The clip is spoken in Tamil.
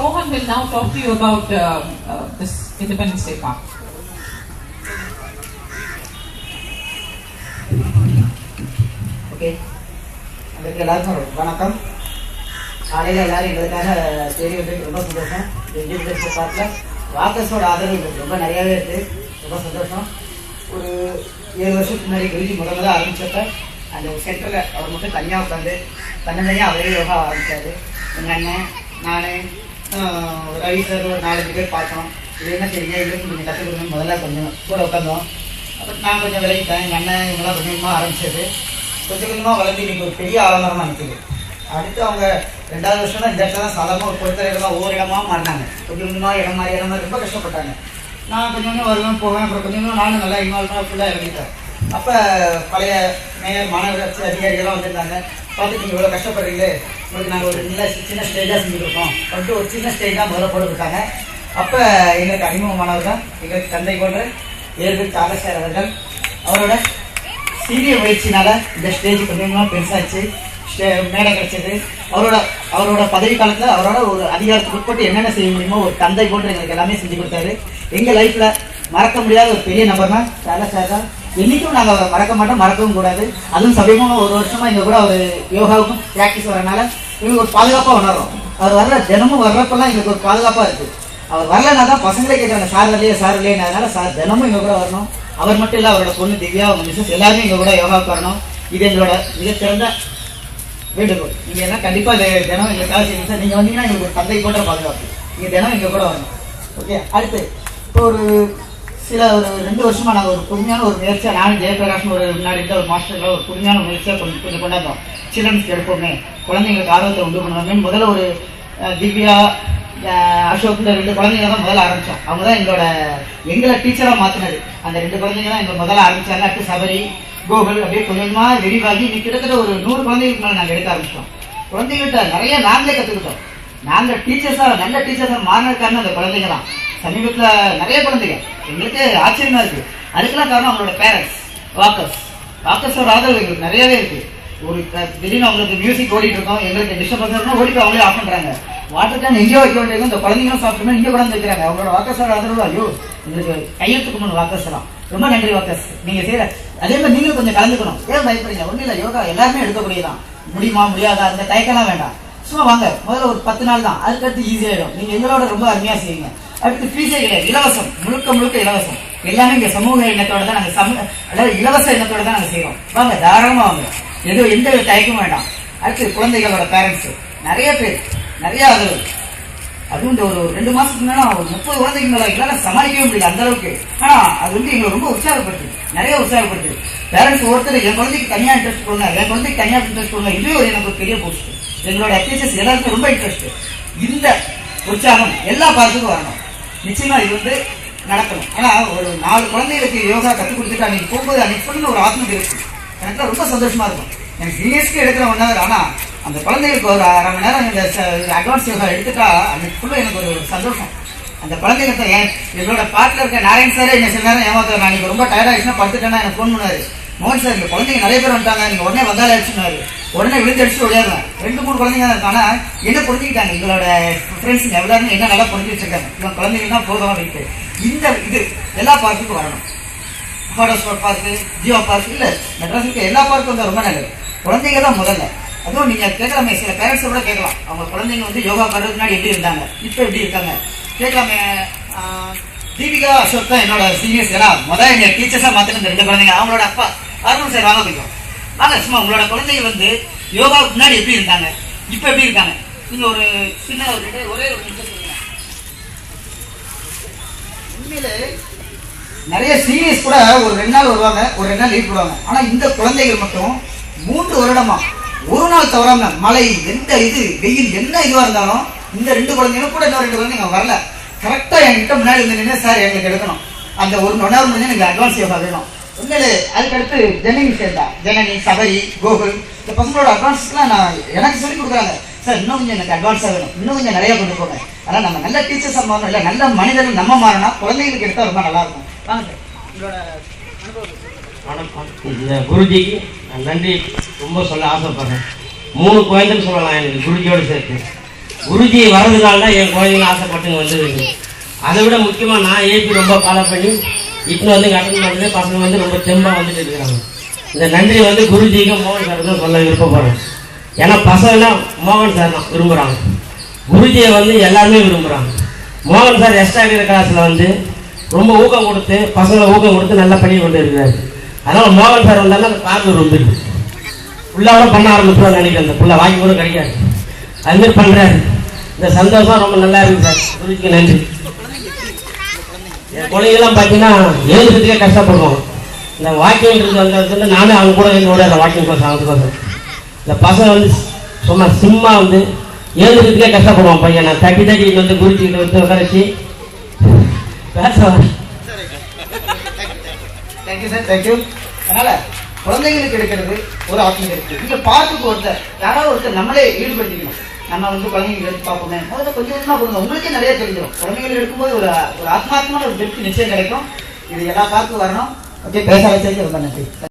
Mohan will now talk to you about this Independence Day Park. Okay. அதுக்கு எல்லாருக்கும் வணக்கம். காலையில் எல்லாரும் எங்களுக்காக தேடி வந்து ரொம்ப சந்தோஷம். இண்டிபெண்டன்ஸ் டே பார்க்கில் வாக்கர்ஸோட ஆதரவு எங்களுக்கு ரொம்ப நிறையாவே இருக்குது. ரொம்ப சந்தோஷம். ஒரு 7 வருஷத்துக்கு முன்னாடி குருஜி முதல்ல ஆரம்பிச்சப்ப அந்த சென்டரில் அவர் மட்டும் தனியாக உட்காந்து தனியாக அவரே யோகா ஆரம்பித்தார். எங்கள் அண்ணன் நான் ரவி சார் ஒரு 4-5 பேர் பார்த்தோம். இது என்ன செய்யுங்க எங்களுக்கு கொஞ்சம் கற்றுக் கொடுங்க முதல்ல கொஞ்சம் கூட உட்காந்தோம். அப்புறம் நான் கொஞ்சம் விலகிட்டேன். எங்கள் அண்ணன் இவங்களாம் கொஞ்சம் கொஞ்சமாக ஆரம்பிச்சது. கொஞ்சம் கொஞ்சமாக வளர்ந்து இன்றைக்கி ஒரு பெரிய ஆலமரமாக நிற்குது. அடுத்து அவங்க 2வது வருஷம் தான் இந்த இடத்துல தான் சாதாரணமாக ஒரு பொறுத்தர இடமா ஒவ்வொரு இடமாக மாறினாங்க. கொஞ்சம் கொஞ்சமாக இடம் மாதிரி ரொம்ப கஷ்டப்பட்டாங்க. நான் கொஞ்சம் கொஞ்சம் வருவேன் போவேன். அப்புறம் கொஞ்சம் கொஞ்சம் நானும் நல்லா இன்வால்வ்மெண்டாக ஃபுல்லாக இறங்கிட்டேன். அப்போ பழைய மேயர் மாநகராட்சி அதிகாரிகள்லாம் வந்திருந்தாங்க. பார்த்துட்டு நீங்கள் இவ்வளோ கஷ்டப்படுறீங்களே, உங்களுக்கு நாங்கள் ஒரு சின்ன ஸ்டேஜாக செஞ்சு கொடுப்போம் அப்படின்ட்டு ஒரு சின்ன ஸ்டேஜ் தான் முதல்ல போட்டுருக்காங்க. அப்போ எங்களுக்கு அறிமுகமானவர் தான் எங்களுக்கு தந்தை போன்ற ஏற்கனவே சாலசார் அவர்கள். அவரோட சீரிய முயற்சினால் இந்த ஸ்டேஜ் கொஞ்சம் கொஞ்சமாக பெருசாச்சு, மேடை கிடைச்சது. அவரோட பதவி காலத்தில் அவரோட ஒரு அதிகாரத்துக்கு உட்பட்டு என்னென்ன செய்ய முடியுமோ ஒரு தந்தை போன்று எங்களுக்கு எல்லாமே செஞ்சு கொடுத்தாரு. எங்கள் லைஃப்பில் மறக்க முடியாத ஒரு பெரிய நபர் தான் சாலசார் தான். என்றைக்கும் நாங்கள் அவரை மறக்க மாட்டோம், மறக்கவும் கூடாது. அதுவும் சமீபமாக ஒரு வருஷமாக இங்கே கூட அவர் யோகாவுக்கும் ப்ராக்டிஸ் வரனால எங்களுக்கு ஒரு பாதுகாப்பாக உணர்றோம். அவர் வர்ற தினமும் வர்றப்பெல்லாம் எங்களுக்கு ஒரு பாதுகாப்பாக இருக்குது. அவர் வரலன்னா தான் பசங்களே கேட்குறாங்க சார் வரலையே. அதனால சார் தினமும் இங்கே கூட வரணும். அவர் மட்டும் இல்லை, அவரோட பொண்ணு திவ்யா, அவங்க மிஸ்ஸஸ் எல்லாருமே இங்கே கூட யோகாவுக்கு வரணும். இது எங்களோட மிகச்சிறந்த வேண்டுகோள். நீங்கள் எல்லாம் கண்டிப்பாக தினம் எங்களுக்காக செய்யுங்க சார். நீங்கள் வந்தீங்கன்னா எங்களுக்கு ஒரு தந்தை போன்ற பாதுகாப்பு. நீங்கள் தினம் இங்கே கூட வரணும். ஓகே. அடுத்து இப்போ ஒரு 2 வருஷமாக நாங்கள் ஒரு புதுமையான ஒரு முயற்சியாக நானும் ஜெயபிரகாஷ்னு ஒரு முன்னாடி இருந்த ஒரு மாஸ்டரில் ஒரு புதுமையான முயற்சியாக கொஞ்சம் கொண்டாந்தோம். சில்ட்ரன்ஸ்க்கு எடுப்போமே, குழந்தைங்களுக்கு ஆர்வத்தை உண்டு பண்ணுவாங்க. முதல்ல ஒரு திவ்யா அசோக் இந்த 2 குழந்தைங்க தான் முதல்ல ஆரம்பித்தோம். அவங்க தான் எங்களை டீச்சராக மாற்றினது. அந்த 2 குழந்தைங்க தான் எங்களை முதல்ல ஆரம்பித்தாங்க. அடுத்து சபரி, கோகுல் அப்படியே கொஞ்சம் கொஞ்சமாக விரிவாகி இன்னைக்கு கிட்டத்தட்ட ஒரு 100 குழந்தைங்களுக்கு மேலே நாங்கள் எடுக்க ஆரம்பிச்சிட்டோம். குழந்தைங்கள்ட்ட நிறைய நாங்களே கற்றுக்கிட்டோம். நாங்கள் நல்ல டீச்சர்ஸாக மாறினதுக்கான அந்த குழந்தைங்க தான். சமீபத்தில் நிறைய குழந்தைங்க எங்களுக்கு ஆச்சரியமாக இருக்குது. அதுக்கெல்லாம் காரணம் அவங்களோட பேரண்ட்ஸ், வாக்கர்ஸோட ஆதரவு எங்களுக்கு நிறையவே இருக்குது. ஒரு திடீர்னு அவங்களுக்கு மியூசிக் ஓடிட்டு இருக்கோம், எங்களுக்கு டிஸ்டர்பன்ஸ் இருக்கும், ஓடிட்டு அவங்களே ஆஃப் பண்ணுறாங்க. வாட்டர் கேன் எங்கேயோ வைக்க வேண்டியது இந்த குழந்தைங்களும் சாப்பிட்டுமே இங்கே கொண்டு வைக்கிறாங்க. அவங்களோட வாக்கர்ஸோட ஆதரவு ஐயோ எங்களுக்கு கையெழுத்துக்கு முன் வாக்கர்ஸ் எல்லாம் ரொம்ப நன்றி வாக்கர்ஸ். நீங்கள் செய்கிற அதே மாதிரி நீங்களும் கொஞ்சம் கலந்துக்கணும். ஏன் பயப்படுறீங்க? ஒன்றும் இல்லை, யோகா எல்லாருமே எடுக்கக்கூடியதான். முடியுமா முடியாதா அந்த தயக்கெல்லாம் வேண்டாம். சும்மா வாங்க. முதல்ல ஒரு 10 நாள் தான், அதுக்கடுத்து ஈஸியாகிடும். நீங்கள் எங்களோட ரொம்ப அருமையாக செய்யுங்க. அடுத்து ஃபீஸே கிடையாது, இலவசம், முழுக்க இலவசம். எல்லாமே இங்கே சமூக எண்ணத்தோட தான் நாங்கள் அதாவது இலவச எண்ணத்தோட தான் நாங்கள் செய்கிறோம். வாங்க, தாராளமாக வாங்க, எந்த தயக்கமும் வேண்டாம். அடுத்து குழந்தைகளோட பேரண்ட்ஸு நிறைய பேர் நிறைய ஆதரவு. அதுவும் இந்த ஒரு 2 மாதத்துக்கு முன்னாடி ஒரு 30 குழந்தைங்க மேலே எங்களால் சமாளிக்கவே முடியல அந்த அளவுக்கு. ஆனால் அது எங்களை ரொம்ப நிறைய உற்சாகப்படுது. பேரண்ட்ஸ் ஒருத்தர் என் குழந்தைக்கு தனியாக இன்ட்ரெஸ்ட் கொடுங்க, என் குழந்தைக்கு தனியாக இன்ட்ரெஸ்ட் கொடுங்க, இதுவே எனக்கு ஒரு பெரிய போஸ்ட். எங்களோட அக்டிவிட்டிஸ் எல்லாருக்கும் ரொம்ப இன்ட்ரெஸ்ட். இந்த உற்சாகம் எல்லா பார்த்துக்கும் வரணும். நிச்சயமா இது நடக்கணும். ஏன்னா ஒரு 4 குழந்தைகளுக்கு யோகா கற்றுக் கொடுத்துட்டு அன்னைக்கு போகும்போது அன்னைக்கு ஃபுல்லு ஒரு ஆத்ம இருக்கும். எனக்கு ரொம்ப சந்தோஷமா இருக்கும். எனக்கு சீரியஸ்க்கு எடுக்கிற 1 hour, ஆனால் அந்த குழந்தைகளுக்கு ஒரு 1/2 மணி நேரம் இந்த அட்வான்ஸ் யோகா எடுத்துட்டா அன்னைக்கு ஃபுல்லாக எனக்கு ஒரு சந்தோஷம். அந்த குழந்தைகிட்ட எங்களோட பாட்டில் இருக்க நாராயண் சாரே என்ன சில நேரம் ஏமாத்தாரு. நான் எனக்கு ரொம்ப டயர்டாகிடுச்சுன்னா படுத்துட்டேன்னா எனக்கு ஃபோன் பண்ணாரு, மோகன் சார் இந்த குழந்தைங்க நிறைய பேர் வந்துட்டாங்க, நீங்கள் உடனே வந்தாலே அடிச்சுனாரு. உடனே விழுந்து அடிச்சுட்டு ஓடியாருவேன். 2-3 குழந்தைங்க தான் இருக்காங்க. ஆனால் என்ன புரிஞ்சுக்கிட்டாங்க எங்களோட ஃப்ரெண்ட்ஸுங்க எல்லாருமே என்ன நல்லா புரிஞ்சு வச்சிருக்காங்க. இவன் குழந்தைங்க தான் போதும் அப்படின்ட்டு. இது எல்லா பார்க்குக்கும் வரணும். ஹாடஸ்பாட் பார்க்கு, ஜியோ பார்க் இல்லை மெட்ராஸுக்கு எல்லா பார்க்கும் வந்து ரொம்ப நல்லது. குழந்தைங்க தான் முதல்ல. அதுவும் நீங்கள் கேட்கலாமே, சில பேரண்ட்ஸை கூட கேட்கலாம். அவங்க குழந்தைங்க யோகா பண்ணுறதுக்கு முன்னாடி எப்படி இருந்தாங்க, இப்போ எப்படி இருக்காங்க கேட்கலாமே. தீபிகா அசோக் தான் என்னோட சீனியர்ஸ். ஏன்னா எங்க டீச்சர்ஸாக மாற்றின இந்த 2 குழந்தைங்க. அவங்களோட அப்பா ஆர்வம் சார் வாங்க பிடிக்கும். வாங்க சும்மா உங்களோட குழந்தைங்க யோகாவுக்கு முன்னாடி எப்படி இருந்தாங்க, இப்போ எப்படி இருக்காங்க, நீங்க ஒரு சின்ன ஒரே ஒரு நிமிஷம் சொல்லுங்க. உண்மையிலே நிறைய சீனியர்ஸ் கூட ஒரு 2 நாள் வருவாங்க, ஒரு 2 நாள் லீவ் போடுவாங்க. ஆனா இந்த குழந்தைகள் மட்டும் 3 வருடமா ஒரு நாள் தவறாம மழை எந்த வெயில் என்ன இதுவா இருந்தாலும் இந்த 2 குழந்தைங்களும் கூட இன்னும் 2 குழந்தைங்க வரல. கரெக்டா என்கிட்ட முன்னாடி வந்து நின்று சார் எங்களுக்கு எடுக்கணும், அந்த ஒரு 1 hour முடிஞ்சு எனக்கு அட்வான்ஸ் யோகா வேணும். உண்மையிலே அதுக்கடுத்து ஜனனி சேர்ந்தா, ஜனனி, சபரி, கோகுல் இந்த பசங்களோட அட்வான்ஸ்லாம் நான் எனக்கு சொல்லி கொடுக்குறாங்க. சார் இன்னும் கொஞ்சம் எனக்கு அட்வான்ஸாக வேணும், இன்னும் கொஞ்சம் நிறைய கொண்டு போங்க. ஆனால் நம்ம நல்ல டீச்சர்ஸாக மாறணும், இல்லை நல்ல மனிதர்கள் நம்ம மாறினா குழந்தைங்களுக்கு எடுத்தால் ரொம்ப நல்லா இருக்கும். வாங்க சார் உங்களோட வணக்கம். இந்த குருஜிக்கு நன்றி ரொம்ப சொல்ல ஆசைப்படுறேன். 3 குழந்தைன்னு சொல்லலாம் எனக்கு குருஜியோடு சேர்த்து. குருஜி வர்றதுனால தான் என் குழந்தைங்க ஆசைப்பட்டுங்க வந்ததுங்க. அதை விட முக்கியமாக நான் ஏபி ரொம்ப ஃபாலோ பண்ணி இப்போ வந்து அட்டன் பண்ணுறது பசங்க வந்து ரொம்ப தெம்பாக வந்துட்டு இருக்கிறாங்க. இந்த நன்றி வந்து குருஜிக்கும் மோகன் சாருக்கும் சொல்ல விருப்பப்படுறேன். ஏன்னா பசங்கன்னா மோகன் சார் தான் விரும்புகிறாங்க, குருஜியை வந்து எல்லாருமே விரும்புகிறாங்க. மோகன் சார் எக்ஸ்ட்ரா கிளாஸில் வந்து ரொம்ப ஊக்கம் கொடுத்து பசங்களை ஊக்கம் கொடுத்து நல்லா பண்ணி கொண்டு இருக்கிறாரு. அதனால் மோகன் சார் வந்தாலும் அந்த பார்வை ரொம்ப இருக்குது. ஃபுல்லாக பண்ண ஆரம்பிச்சுருவாங்க நினைக்கிறேன். அந்த ஃபுல்லாக வாங்கி கூட கிடைக்காது, அதுமாரி பண்ணுறாரு. இந்த சந்தோஷம் ரொம்ப நல்லா இருக்குது சார். குருஜிக்கு நன்றி. என் குழந்தைங்கெல்லாம் பார்த்தீங்கன்னா எழுதுறதுக்கே கஷ்டப்படுவோம். இந்த வாக்கிங்கிறது வந்து நானும் அவங்க கூட என்னோட அந்த வாக்கிங் கிளாஸ் ஆகுதுக்கோசம் இந்த பசங்க வந்து சும்மா சிம்மா வந்து எழுதுறதுக்கே கஷ்டப்படுவோம். பையன் நான் தட்டி வந்து குருஜிக்கிட்ட வந்து உட்கார வச்சு பேசுவாங்க. Thank you sir, thank you. அதனால குழந்தைங்களுக்கு எடுக்கிறது ஒரு ஆப்ஷன் இருக்கு. இந்த பாட்டுக்கு ஒருத்தர் யாராவது ஒருத்தர் நம்மளே ஈடுபடுத்திக்கணும். நம்ம வந்து குழந்தைங்களுக்கு எடுத்து பார்ப்போமே, முதல்ல கொஞ்சம் கொஞ்சமா கொடுங்க. உங்களுக்கே நிறைய தெரிஞ்சிடும். குழந்தைங்களுக்கு எடுக்கும்போது ஒரு ஆத்மாத்மான ஒரு திருப்தி நிச்சயம் கிடைக்கும். இது எல்லா பார்த்து வரணும். ஓகே, பேச வச்சதுக்கு ரொம்ப நன்றி.